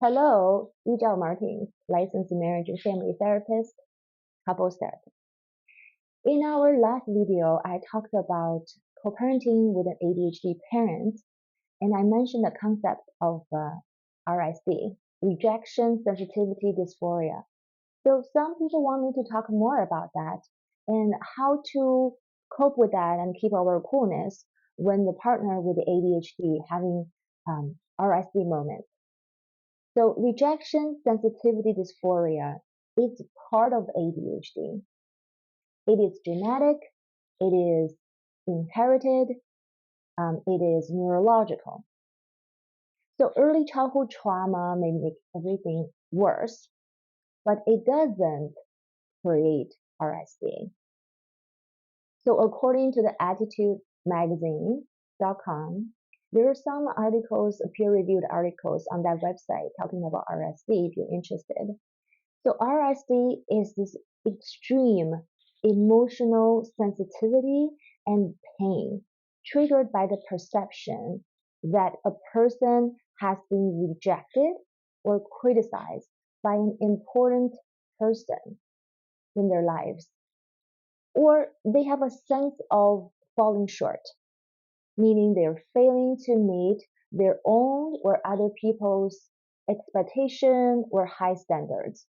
Hello, Yizhao Martins, licensed marriage and family therapist, couples therapist. In our last video, I talked about co-parenting with an ADHD parent, and I mentioned the concept of RSD, Rejection Sensitivity Dysphoria. So some people want me to talk more about that and how to cope with that and keep our coolness when the partner with the ADHD having RSD moments. So rejection sensitivity dysphoria is part of ADHD. It is genetic, it is inherited, it is neurological. So early childhood trauma may make everything worse, but it doesn't create RSD. So according to the attitudemagazine.com, there are some articles, peer-reviewed articles on that website talking about RSD if you're interested. So RSD is this extreme emotional sensitivity and pain triggered by the perception that a person has been rejected or criticized by an important person in their lives, or they have a sense of falling short, meaning they're failing to meet their own or other people's expectation or high standards.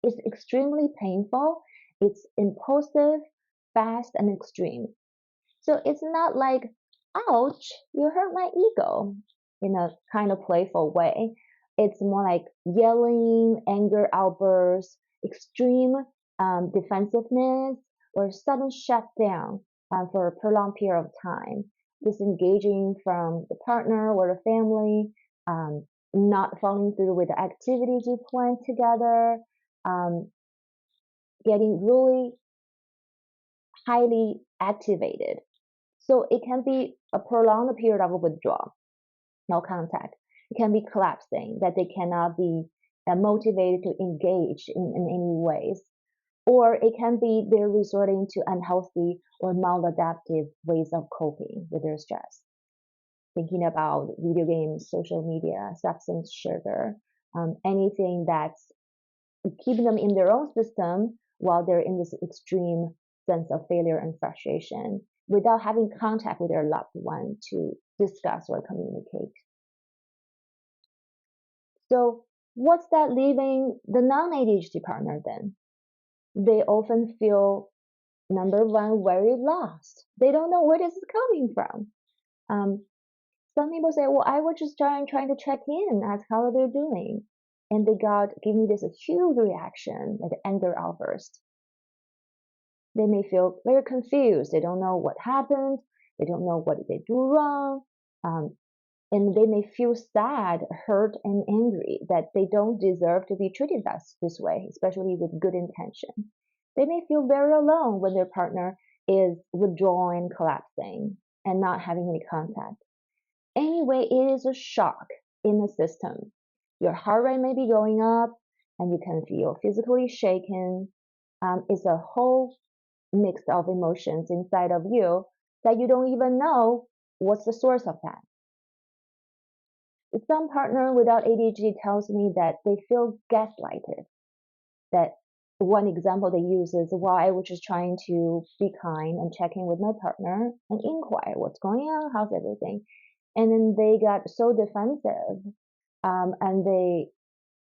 It's extremely painful, it's impulsive, fast, and extreme. So it's not like, ouch, you hurt my ego, in a kind of playful way. It's more like yelling, anger outbursts, extreme defensiveness, or sudden shutdown for a prolonged period of time, disengaging from the partner or the family, not following through with the activities you planned together, getting really highly activated. So it can be a prolonged period of withdrawal, no contact. It can be collapsing, that they cannot be motivated to engage in any ways. Or it can be they're resorting to unhealthy or maladaptive ways of coping with their stress. Thinking about video games, social media, substance, sugar, anything that's keeping them in their own system while they're in this extreme sense of failure and frustration without having contact with their loved one to discuss or communicate. So what's that leaving the non-ADHD partner then? They often feel, number one, very lost. They don't know where this is coming from. Some people say, well, I was just trying to check in, ask how they're doing. And they give me this huge reaction, like anger outburst. They may feel very confused. They don't know what happened. They don't know what they do wrong. And they may feel sad, hurt, and angry that they don't deserve to be treated this way, especially with good intention. They may feel very alone when their partner is withdrawing, collapsing, and not having any contact. Anyway, it is a shock in the system. Your heart rate may be going up, and you can feel physically shaken. It's a whole mix of emotions inside of you that you don't even know what's the source of that. Some partner without ADHD tells me that they feel gaslighted. That one example they use is, while I was just trying to be kind and check in with my partner and inquire what's going on, how's everything. And then they got so defensive, and they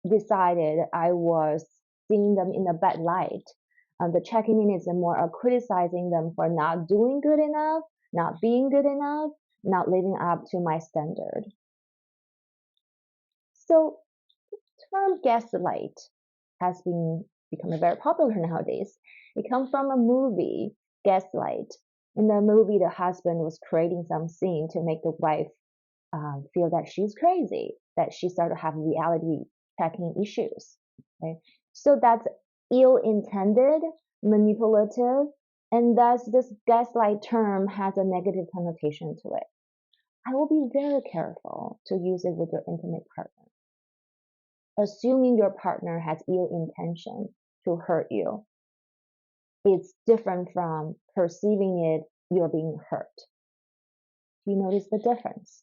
decided I was seeing them in a bad light. The checking in is more criticizing them for not doing good enough, not being good enough, not living up to my standard. So the term gaslight has become very popular nowadays. It comes from a movie, Gaslight. In the movie, the husband was creating some scene to make the wife feel that she's crazy, that she started to have reality checking issues. Okay? So that's ill-intended, manipulative, and thus this gaslight term has a negative connotation to it. I will be very careful to use it with your intimate partner. Assuming your partner has ill intention to hurt you, it's different from perceiving you're being hurt. Do you notice the difference?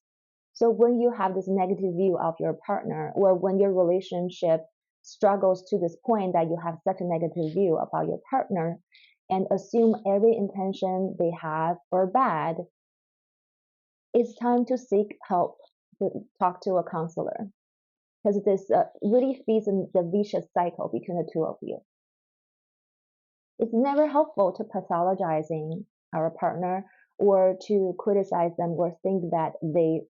So when you have this negative view of your partner, or when your relationship struggles to this point that you have such a negative view about your partner and assume every intention they have are bad, it's time to seek help, to talk to a counselor, because this really feeds in the vicious cycle between the two of you. It's never helpful to pathologizing our partner or to criticize them or think that they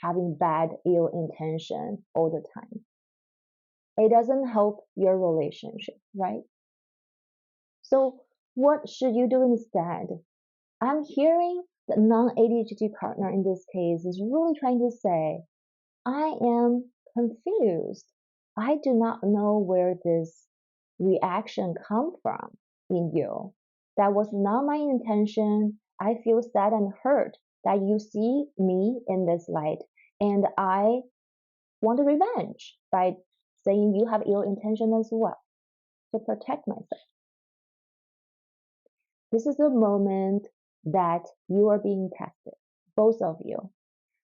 having bad, ill intention all the time. It doesn't help your relationship, right? So what should you do instead? I'm hearing the non-ADHD partner in this case is really trying to say, I am confused. I do not know where this reaction come from in you. That was not my intention. I feel sad and hurt that you see me in this light, and I want revenge by saying you have ill intention as well to protect myself. This is a moment that you are being tested, both of you.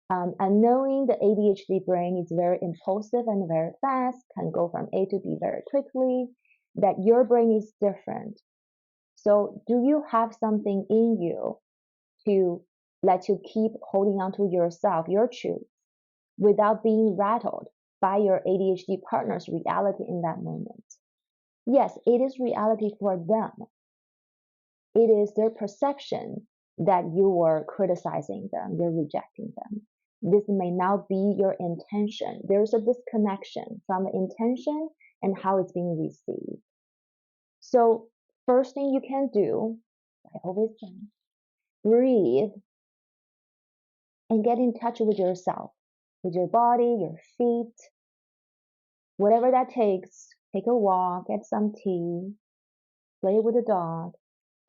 And knowing the ADHD brain is very impulsive and very fast, can go from A to B very quickly, that your brain is different. So do you have something in you to let you keep holding on to yourself, your truth, without being rattled by your ADHD partner's reality in that moment? Yes, it is reality for them. It is their perception that you are criticizing them, you're rejecting them. This may not be your intention. There's a disconnection from the intention and how it's being received. So first thing you can do, I always say, breathe and get in touch with yourself, with your body, your feet, whatever that takes. Take a walk, get some tea, play with a dog,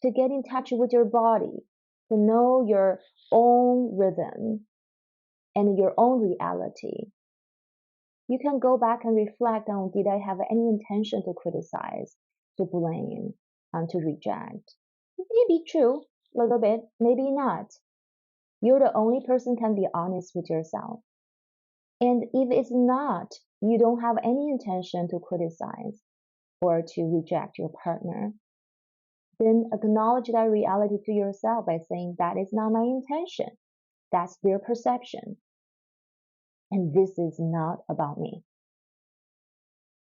to get in touch with your body, to know your own rhythm and your own reality. You can go back and reflect on, did I have any intention to criticize, to blame, to reject? It may be true, a little bit, maybe not. You're the only person can be honest with yourself. And if it's not, you don't have any intention to criticize or to reject your partner, then acknowledge that reality to yourself by saying, that is not my intention. That's their perception. And this is not about me.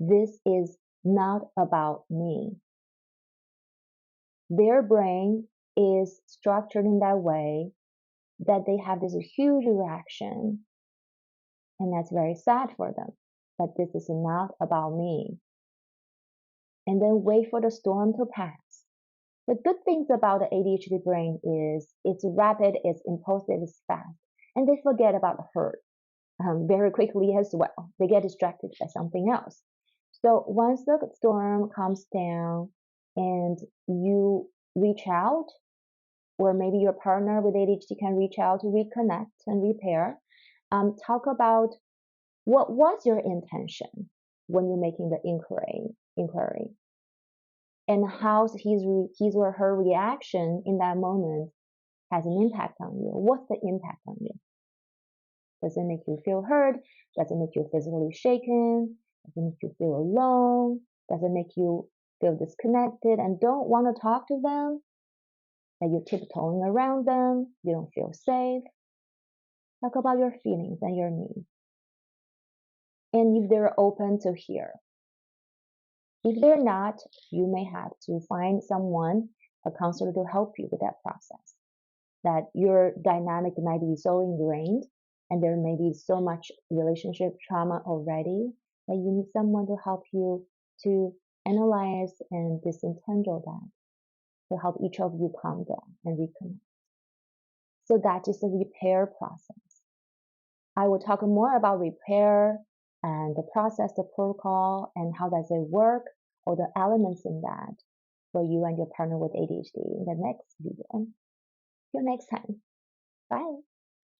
This is not about me. Their brain is structured in that way that they have this huge reaction, and that's very sad for them. But this is not about me. And then wait for the storm to pass. The good things about the ADHD brain is it's rapid, it's impulsive, it's fast, and they forget about the hurt very quickly as well. They get distracted by something else. So once the storm comes down and you reach out, or maybe your partner with ADHD can reach out to reconnect and repair, talk about what was your intention when you're making the inquiry, and how his or her reaction in that moment has an impact on you. What's the impact on you? Does it make you feel hurt? Does it make you physically shaken? Does it make you feel alone? Does it make you feel disconnected and don't want to talk to them? That you're tiptoeing around them? You don't feel safe? Talk about your feelings and your needs. And if they're open to hear. If they're not, you may have to find someone, a counselor, to help you with that process. That your dynamic might be so ingrained and there may be so much relationship trauma already that you need someone to help you to analyze and disentangle that, to help each of you calm down and reconnect. So that is the repair process. I will talk more about repair and the process, the protocol, and how does it work, all the elements in that for you and your partner with ADHD in the next video. See you next time. Bye.